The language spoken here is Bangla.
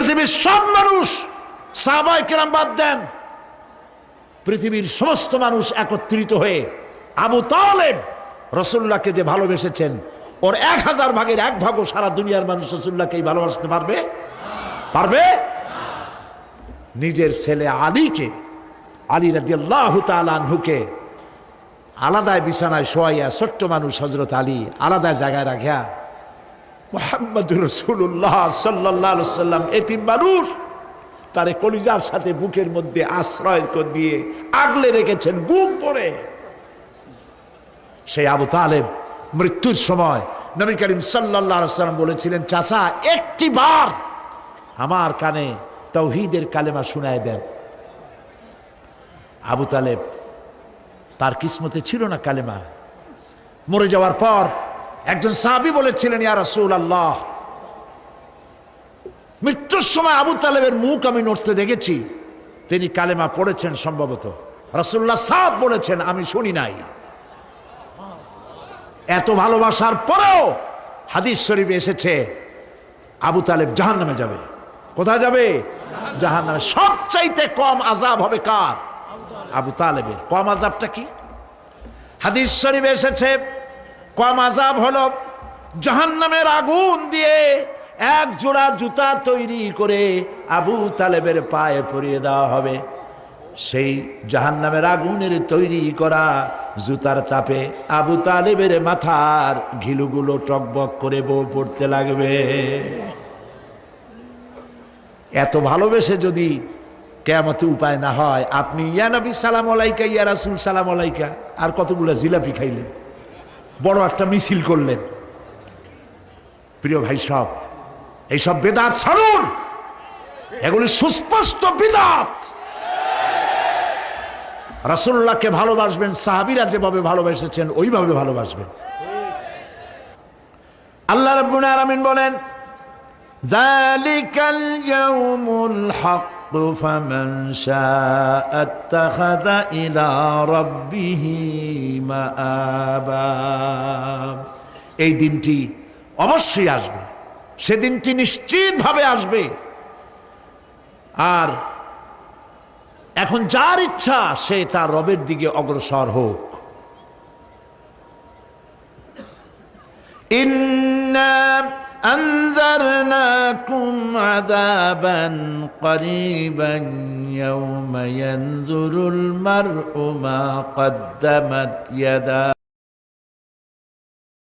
পৃথিবীর সব মানুষ, সাহাবায়ে কেরাম বাদ দেন, পৃথিবীর সমস্ত মানুষ একত্রিত হয়ে আবু তালেব রাসূলুল্লাহকে যে ভালোবেসেছেন, ওর 1000 ভাগের 1 ভাগও সারা দুনিয়ার মানুষ রাসূলুল্লাহকেই ভালোবাসতে পারবে? পারবে? নিজের ছেলে আলীকে, আলী রাদিয়াল্লাহু তাআলা আনহুকে আলাদায় বিছানায় শোয়াইয়া, ছোট্ট মানুষ হযরত আলী আলাদা জায়গায় রাখিয়া মুহাম্মদুর রাসূলুল্লাহ সাল্লাল্লাহু আলাইহি ওয়াসাল্লাম এতিম মানুষ, তারে কলিজার সাথে বুকের মধ্যে আশ্রয় দিয়ে আগলে রেখেছেন বুক ভরে। সেই আবু তালেব মৃত্যুর সময় নবী করিম সাল্লাল্লাহু আলাইহি ওয়াসাল্লাম বলেছিলেন, চাচা একটি বার আমার কানে তাওহীদের কালেমা শোনায় দেন। আবু তালেব, তার কিসমতে ছিল না কালেমা। মরে যাওয়ার পর একজন সাহাবী বলেছিলেন, ইয়া রাসূলুল্লাহ, মৃত্যুর সময় আবু তালেবের মুখ আমি নড়তে দেখেছি, তিনি কালেমা পড়েছেন সম্ভবত। রাসূলুল্লাহ সাহেব বলেছেন, আমি শুনি নাই। এত ভালোবাসার পরেও হাদিস শরীফে এসেছে আবু তালেব জাহান্নামে যাবে। কোথায় যাবে? জাহান্নামে। সবচাইতে কম আযাব হবে কার? আবু তালেবের। কম আযাবটা কি? হাদিস শরীফে এসেছে কম আযাব হলো জাহান্নামের আগুন দিয়ে 1 জোড়া জুতা তৈরি করে আবু তালেবের পায়ে পরিয়ে দেওয়া হবে। সেই জাহান্নামের আগুনের তৈরি করা জুতার তাপে আবু তালেবের মাথার ঘিলুগুলো টকবক করে বউ পড়তে লাগবে। এত ভালোবেসে যদি কিয়ামতে উপায় না হয়, আপনি ইয়া নবী সালাম আলাইকা, ইয়া রাসূল সালাম আলাইকা, আর কতগুলো জিলাপি খাইলেন, বড় একটা মিছিল করলেন। প্রিয় ভাই সব, এইসব বিদআত ছাড়ুন, এগুলি সুস্পষ্ট বিদআত। রাসূলুল্লাহকে ভালোবাসবেন, সাহাবীরা যেভাবে ভালোবেসেছেন ওইভাবে ভালোবাসবেন। আল্লাহ রাব্বুল আলামিন বলেন, যালিকাল ইয়াউমুল হক ফামান শাআ আত্তাখাযা ইলা রাব্বিহি মাআবা। এই দিনটি অবশ্যই আসবে, সেদিনটি নিশ্চিতভাবে আসবে। আর এখন যার ইচ্ছা সে তার রবের দিকে অগ্রসর হোক। ইন্না আনজারনাকুম আযাবান করিবান ইয়াওমা ইয়ানজুরুল মার'উ মা কদ্দামাত ইয়াদা।